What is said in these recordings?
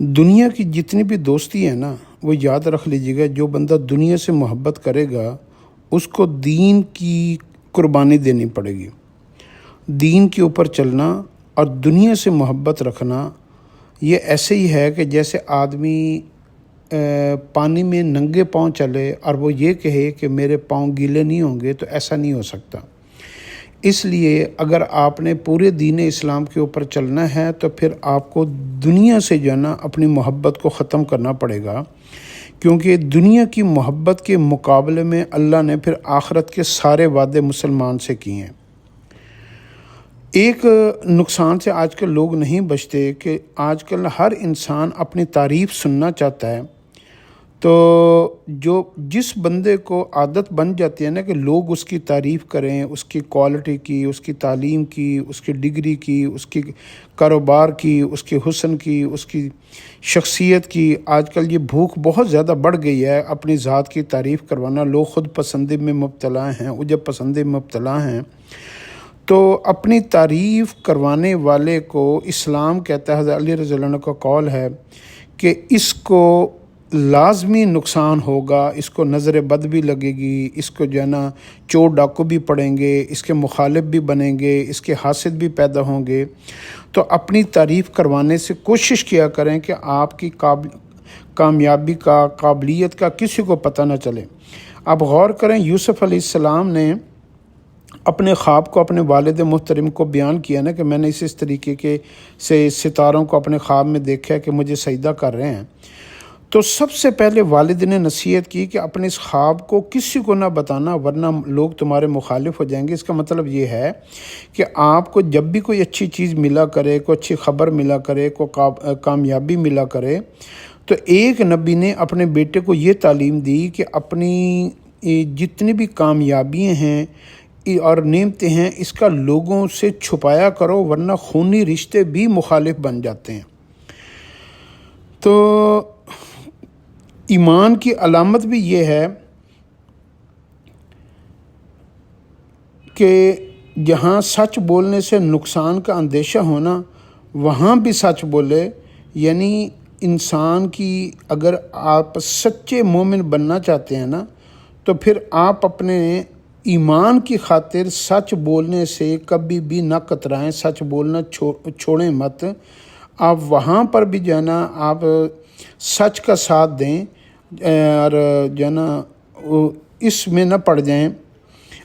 دنیا کی جتنی بھی دوستی ہے نا، وہ یاد رکھ لیجیے گا، جو بندہ دنیا سے محبت کرے گا اس کو دین کی قربانی دینی پڑے گی۔ دین کے اوپر چلنا اور دنیا سے محبت رکھنا یہ ایسے ہی ہے کہ جیسے آدمی پانی میں ننگے پاؤں چلے اور وہ یہ کہے کہ میرے پاؤں گیلے نہیں ہوں گے، تو ایسا نہیں ہو سکتا۔ اس لیے اگر آپ نے پورے دین اسلام کے اوپر چلنا ہے تو پھر آپ کو دنیا سے جو ہے نا اپنی محبت کو ختم کرنا پڑے گا، کیونکہ دنیا کی محبت کے مقابلے میں اللہ نے پھر آخرت کے سارے وعدے مسلمان سے کیے ہیں۔ ایک نقصان سے آج کل لوگ نہیں بچتے کہ آج کل ہر انسان اپنی تعریف سننا چاہتا ہے، تو جس بندے کو عادت بن جاتی ہے نا کہ لوگ اس کی تعریف کریں، اس کی کوالٹی کی، اس کی تعلیم کی، اس کی ڈگری کی، اس کی کاروبار کی، اس کے حسن کی، اس کی شخصیت کی، آج کل یہ بھوک بہت زیادہ بڑھ گئی ہے اپنی ذات کی تعریف کروانا۔ لوگ خود پسندی میں مبتلا ہیں، عجب پسندی میں مبتلا ہیں۔ تو اپنی تعریف کروانے والے کو اسلام کہتا ہے، حضرت علی رضی اللہ عنہ کا قول ہے کہ اس کو لازمی نقصان ہوگا، اس کو نظر بد بھی لگے گی، اس کو جو ہے نا چور ڈاکو بھی پڑیں گے، اس کے مخالف بھی بنیں گے، اس کے حاسد بھی پیدا ہوں گے۔ تو اپنی تعریف کروانے سے کوشش کیا کریں کہ آپ کی کامیابی کا، قابلیت کا کسی کو پتہ نہ چلے۔ آپ غور کریں، یوسف علیہ السلام نے اپنے خواب کو اپنے والد محترم کو بیان کیا نا کہ میں نے اس طریقے کے سے ستاروں کو اپنے خواب میں دیکھا ہے کہ مجھے سجدہ کر رہے ہیں۔ تو سب سے پہلے والد نے نصیحت کی کہ اپنے اس خواب کو کسی کو نہ بتانا، ورنہ لوگ تمہارے مخالف ہو جائیں گے۔ اس کا مطلب یہ ہے کہ آپ کو جب بھی کوئی اچھی چیز ملا کرے، کوئی اچھی خبر ملا کرے، کوئی کامیابی ملا کرے، تو ایک نبی نے اپنے بیٹے کو یہ تعلیم دی کہ اپنی جتنی بھی کامیابیاں ہیں اور نعمتیں ہیں، اس کا لوگوں سے چھپایا کرو، ورنہ خونی رشتے بھی مخالف بن جاتے ہیں۔ تو ایمان کی علامت بھی یہ ہے کہ جہاں سچ بولنے سے نقصان کا اندیشہ ہونا، وہاں بھی سچ بولے۔ یعنی انسان کی، اگر آپ سچے مومن بننا چاہتے ہیں نا، تو پھر آپ اپنے ایمان کی خاطر سچ بولنے سے کبھی بھی نہ کترائیں، سچ بولنا چھوڑیں مت۔ آپ وہاں پر بھی جو ہے نا آپ سچ کا ساتھ دیں، اور جو ہے نا اس میں نہ پڑ جائیں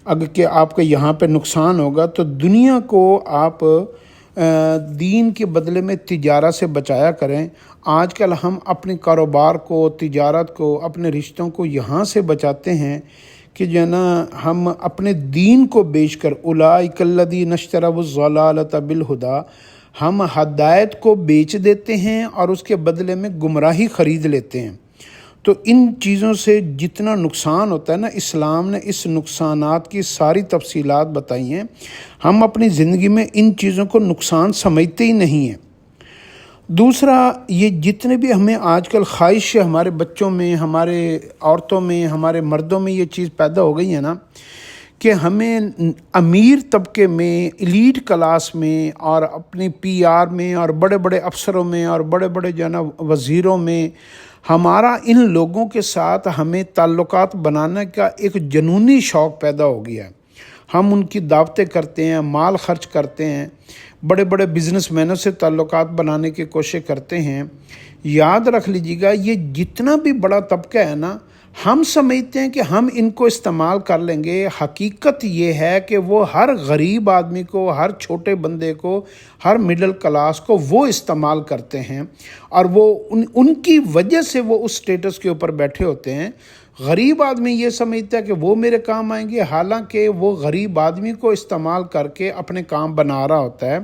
اگر کہ آپ کا یہاں پہ نقصان ہوگا۔ تو دنیا کو آپ دین کے بدلے میں تجارت سے بچایا کریں۔ آج کل ہم اپنے کاروبار کو، تجارت کو، اپنے رشتوں کو یہاں سے بچاتے ہیں کہ جو ہے نا ہم اپنے دین کو بیچ کر، اولئک الذین اشتروا الضلالۃ بالہدی، ہم ہدایت کو بیچ دیتے ہیں اور اس کے بدلے میں گمراہی خرید لیتے ہیں۔ تو ان چیزوں سے جتنا نقصان ہوتا ہے نا، اسلام نے اس نقصانات کی ساری تفصیلات بتائی ہیں۔ ہم اپنی زندگی میں ان چیزوں کو نقصان سمجھتے ہی نہیں ہیں۔ دوسرا، یہ جتنے بھی ہمیں آج کل خواہش ہے، ہمارے بچوں میں، ہمارے عورتوں میں، ہمارے مردوں میں یہ چیز پیدا ہو گئی ہے نا کہ ہمیں امیر طبقے میں، ایلیٹ کلاس میں، اور اپنی پی آر میں، اور بڑے بڑے افسروں میں، اور بڑے بڑے جو ہے نا وزیروں میں، ہمارا ان لوگوں کے ساتھ ہمیں تعلقات بنانے کا ایک جنونی شوق پیدا ہو گیا ہے۔ ہم ان کی دعوتیں کرتے ہیں، مال خرچ کرتے ہیں، بڑے بڑے بزنس مینوں سے تعلقات بنانے کی کوشش کرتے ہیں۔ یاد رکھ لیجیے گا، یہ جتنا بھی بڑا طبقہ ہے نا، ہم سمجھتے ہیں کہ ہم ان کو استعمال کر لیں گے۔ حقیقت یہ ہے کہ وہ ہر غریب آدمی کو، ہر چھوٹے بندے کو، ہر مڈل کلاس کو وہ استعمال کرتے ہیں، اور وہ ان کی وجہ سے وہ اس سٹیٹس کے اوپر بیٹھے ہوتے ہیں۔ غریب آدمی یہ سمجھتا ہے کہ وہ میرے کام آئیں گے، حالانکہ وہ غریب آدمی کو استعمال کر کے اپنے کام بنا رہا ہوتا ہے۔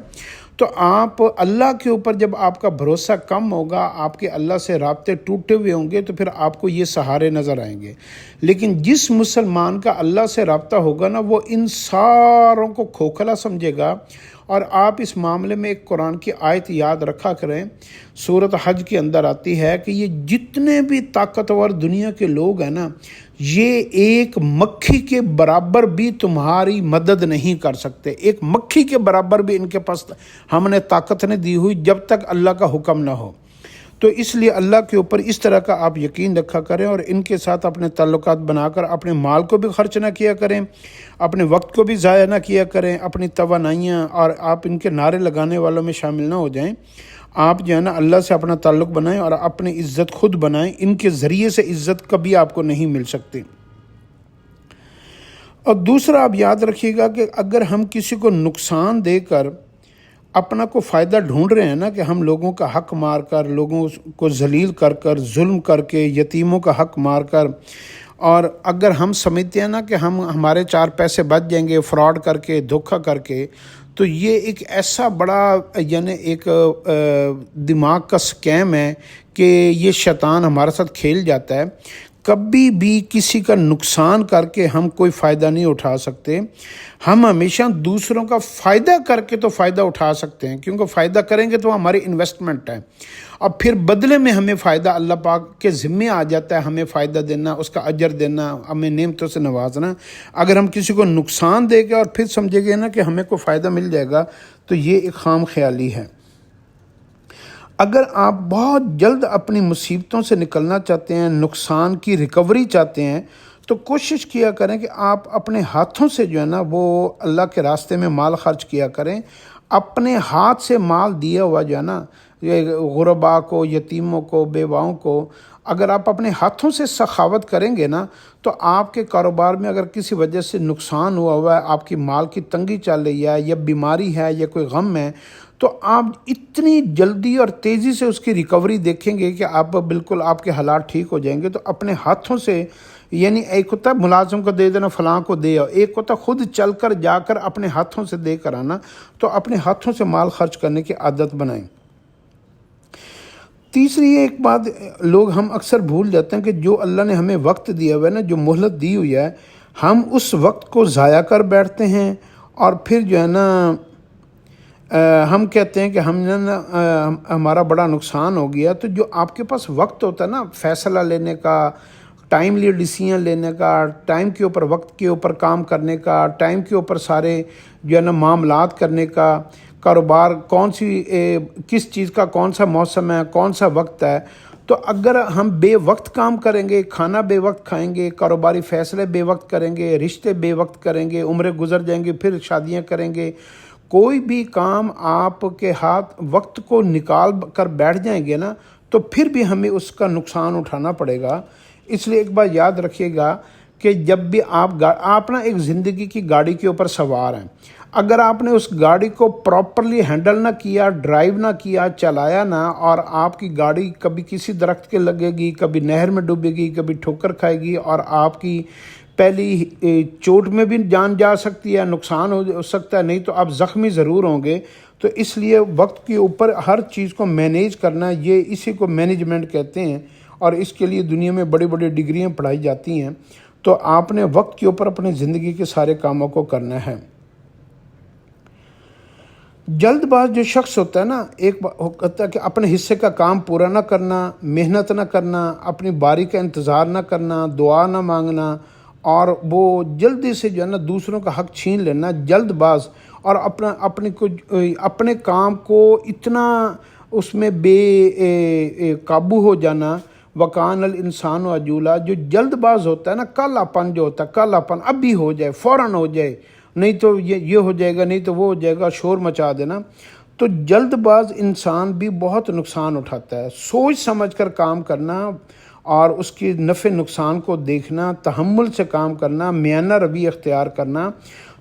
تو آپ اللہ کے اوپر جب آپ کا بھروسہ کم ہوگا، آپ کے اللہ سے رابطے ٹوٹے ہوئے ہوں گے، تو پھر آپ کو یہ سہارے نظر آئیں گے۔ لیکن جس مسلمان کا اللہ سے رابطہ ہوگا نا، وہ ان ساروں کو کھوکھلا سمجھے گا۔ اور آپ اس معاملے میں ایک قرآن کی آیت یاد رکھا کریں، سورۃ حج کے اندر آتی ہے کہ یہ جتنے بھی طاقتور دنیا کے لوگ ہیں نا، یہ ایک مکھی کے برابر بھی تمہاری مدد نہیں کر سکتے۔ ایک مکھی کے برابر بھی ان کے پاس ہم نے طاقت نہیں دی ہوئی جب تک اللہ کا حکم نہ ہو۔ تو اس لیے اللہ کے اوپر اس طرح کا آپ یقین رکھا کریں اور ان کے ساتھ اپنے تعلقات بنا کر اپنے مال کو بھی خرچ نہ کیا کریں، اپنے وقت کو بھی ضائع نہ کیا کریں، اپنی توانائیاں اور آپ ان کے نعرے لگانے والوں میں شامل نہ ہو جائیں۔ آپ جو ہے نا اللہ سے اپنا تعلق بنائیں اور اپنی عزت خود بنائیں، ان کے ذریعے سے عزت کبھی آپ کو نہیں مل سکتی۔ اور دوسرا آپ یاد رکھیے گا کہ اگر ہم کسی کو نقصان دے کر اپنا کو فائدہ ڈھونڈ رہے ہیں نا، کہ ہم لوگوں کا حق مار کر، لوگوں کو ذلیل کر کر، ظلم کر کے، یتیموں کا حق مار کر، اور اگر ہم سمجھتے ہیں نا کہ ہمارے 4 پیسے بچ جائیں گے فراڈ کر کے، دھوکہ کر کے، تو یہ ایک ایسا بڑا یعنی ایک دماغ کا سکیم ہے کہ یہ شیطان ہمارے ساتھ کھیل جاتا ہے۔ کبھی بھی کسی کا نقصان کر کے ہم کوئی فائدہ نہیں اٹھا سکتے۔ ہم ہمیشہ دوسروں کا فائدہ کر کے تو فائدہ اٹھا سکتے ہیں، کیونکہ فائدہ کریں گے تو ہماری انویسٹمنٹ ہے، اور پھر بدلے میں ہمیں فائدہ اللہ پاک کے ذمے آ جاتا ہے، ہمیں فائدہ دینا، اس کا اجر دینا، ہمیں نعمتوں سے نوازنا۔ اگر ہم کسی کو نقصان دے گے اور پھر سمجھے گے نا کہ ہمیں کوئی فائدہ مل جائے گا، تو یہ ایک خام خیالی ہے۔ اگر آپ بہت جلد اپنی مصیبتوں سے نکلنا چاہتے ہیں، نقصان کی ریکوری چاہتے ہیں، تو کوشش کیا کریں کہ آپ اپنے ہاتھوں سے جو ہے نا وہ اللہ کے راستے میں مال خرچ کیا کریں۔ اپنے ہاتھ سے مال دیا ہوا جو ہے نا، یہ غرباء کو، یتیموں کو، بیواؤں کو، اگر آپ اپنے ہاتھوں سے سخاوت کریں گے نا، تو آپ کے کاروبار میں اگر کسی وجہ سے نقصان ہوا ہے، آپ کی مال کی تنگی چل رہی ہے، یا بیماری ہے، یا کوئی غم ہے، تو آپ اتنی جلدی اور تیزی سے اس کی ریکوری دیکھیں گے کہ آپ بالکل آپ کے حالات ٹھیک ہو جائیں گے۔ تو اپنے ہاتھوں سے، یعنی ایک ہوتا ہے ملازم کو دے دینا، فلاں کو دے، ایک ہوتا ہے خود چل کر جا کر اپنے ہاتھوں سے دے کر آنا۔ تو اپنے ہاتھوں سے مال خرچ کرنے کی عادت بنائیں۔ تیسری ایک بات لوگ ہم اکثر بھول جاتے ہیں کہ جو اللہ نے ہمیں وقت دیا ہوا ہے نا، جو مہلت دی ہوئی ہے، ہم اس وقت کو ضائع کر بیٹھتے ہیں، اور پھر جو ہے نا ہم کہتے ہیں کہ ہم نے نا ہمارا بڑا نقصان ہو گیا۔ تو جو آپ کے پاس وقت ہوتا ہے نا فیصلہ لینے کا، ٹائملی ڈیسیژن لینے کا، ٹائم کے اوپر، وقت کے اوپر کام کرنے کا، ٹائم کے اوپر سارے جو ہے نا معاملات کرنے کا، کاروبار کس چیز کا کون سا موسم ہے، کون سا وقت ہے، تو اگر ہم بے وقت کام کریں گے، کھانا بے وقت کھائیں گے، کاروباری فیصلے بے وقت کریں گے، رشتے بے وقت کریں گے، عمریں گزر جائیں گے، پھر شادیاں کریں گے، کوئی بھی کام آپ کے ہاتھ وقت کو نکال کر بیٹھ جائیں گے نا، تو پھر بھی ہمیں اس کا نقصان اٹھانا پڑے گا۔ اس لیے ایک بات یاد رکھیے گا کہ جب بھی آپ نا ایک زندگی کی گاڑی کے اوپر سوار ہیں، اگر آپ نے اس گاڑی کو پراپرلی ہینڈل نہ کیا، ڈرائیو نہ کیا، چلایا نہ، اور آپ کی گاڑی کبھی کسی درخت کے لگے گی، کبھی نہر میں ڈوبے گی، کبھی ٹھوکر کھائے گی، اور آپ کی پہلی چوٹ میں بھی جان جا سکتی ہے، نقصان ہو سکتا ہے، نہیں تو آپ زخمی ضرور ہوں گے۔ تو اس لیے وقت کے اوپر ہر چیز کو مینیج کرنا، یہ اسی کو مینجمنٹ کہتے ہیں، اور اس کے لیے دنیا میں بڑی بڑی ڈگریاں پڑھائی جاتی ہیں۔ تو آپ نے وقت کے اوپر اپنی زندگی کے سارے کاموں کو کرنا ہے۔ جلد باز جو شخص ہوتا ہے نا، ایک ہوتا ہے کہ اپنے حصے کا کام پورا نہ کرنا، محنت نہ کرنا، اپنی باری کا انتظار نہ کرنا، دعا نہ مانگنا، اور وہ جلدی سے جو ہے نا دوسروں کا حق چھین لینا، جلد باز، اور اپنے کام کو اتنا اس میں بے قابو ہو جانا۔ وکان الانسان عجولا، جو جلد باز ہوتا ہے نا، کل اپن جو ہوتا ہے، کل اپن ابھی ہو جائے، فوراً ہو جائے، نہیں تو یہ ہو جائے گا، نہیں تو وہ ہو جائے گا، شور مچا دینا۔ تو جلد باز انسان بھی بہت نقصان اٹھاتا ہے۔ سوچ سمجھ کر کام کرنا اور اس کی نفع نقصان کو دیکھنا، تحمل سے کام کرنا، میانہ روی اختیار کرنا،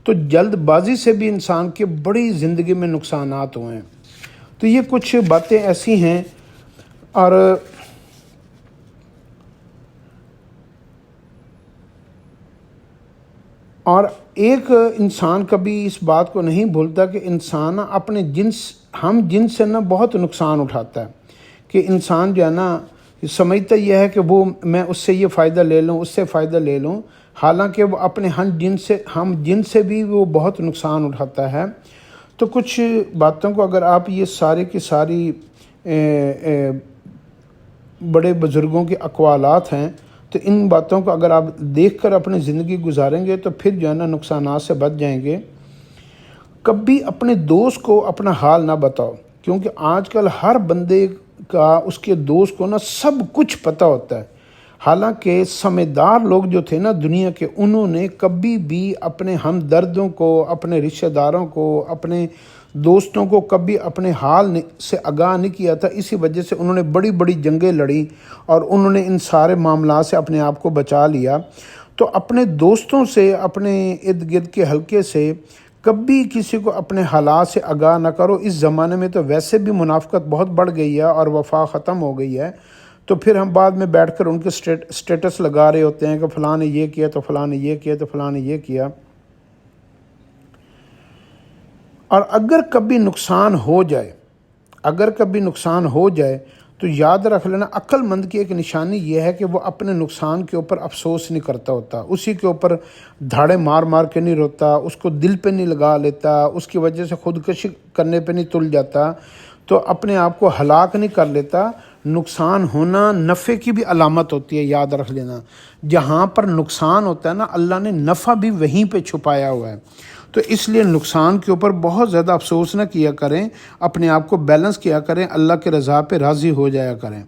تو جلد بازی سے بھی انسان کی بڑی زندگی میں نقصانات ہوئے ہیں۔ تو یہ کچھ باتیں ایسی ہیں، اور ایک انسان کبھی اس بات کو نہیں بھولتا کہ انسان اپنے ہم جنس سے نا بہت نقصان اٹھاتا ہے، کہ انسان جو ہے نا سمجھتا یہ ہے کہ وہ میں اس سے یہ فائدہ لے لوں، اس سے فائدہ لے لوں، حالانکہ وہ اپنے ہم جنس سے بھی وہ بہت نقصان اٹھاتا ہے۔ تو کچھ باتوں کو اگر آپ یہ سارے کی ساری بڑے بزرگوں کے اقوالات ہیں، تو ان باتوں کو اگر آپ دیکھ کر اپنی زندگی گزاریں گے تو پھر جو ہے نا نقصانات سے بچ جائیں گے۔ کبھی اپنے دوست کو اپنا حال نہ بتاؤ، کیونکہ آج کل ہر بندے کا اس کے دوست کو نا سب کچھ پتہ ہوتا ہے. حالانکہ سمجھدار لوگ جو تھے نا دنیا کے، انہوں نے کبھی بھی اپنے ہمدردوں کو، اپنے رشتہ داروں کو، اپنے دوستوں کو کبھی اپنے حال سے آگاہ نہیں کیا تھا. اسی وجہ سے انہوں نے بڑی بڑی جنگیں لڑیں اور انہوں نے ان سارے معاملات سے اپنے آپ کو بچا لیا. تو اپنے دوستوں سے، اپنے ارد گرد کے حلقے سے کبھی کسی کو اپنے حالات سے آگاہ نہ کرو. اس زمانے میں تو ویسے بھی منافقت بہت بڑھ گئی ہے اور وفا ختم ہو گئی ہے. تو پھر ہم بعد میں بیٹھ کر ان کے سٹیٹس لگا رہے ہوتے ہیں کہ فلاں نے یہ کیا تو فلاں نے یہ کیا تو فلاں نے یہ کیا. اور اگر کبھی نقصان ہو جائے تو یاد رکھ لینا، عقل مند کی ایک نشانی یہ ہے کہ وہ اپنے نقصان کے اوپر افسوس نہیں کرتا ہوتا، اسی کے اوپر دھاڑے مار مار کے نہیں روتا، اس کو دل پہ نہیں لگا لیتا، اس کی وجہ سے خودکشی کرنے پہ نہیں تل جاتا، تو اپنے آپ کو ہلاک نہیں کر لیتا. نقصان ہونا نفع کی بھی علامت ہوتی ہے، یاد رکھ لینا. جہاں پر نقصان ہوتا ہے نا، اللہ نے نفع بھی وہیں پہ چھپایا ہوا ہے. تو اس لیے نقصان کے اوپر بہت زیادہ افسوس نہ کیا کریں، اپنے آپ کو بیلنس کیا کریں، اللہ کے رضا پہ راضی ہو جایا کریں.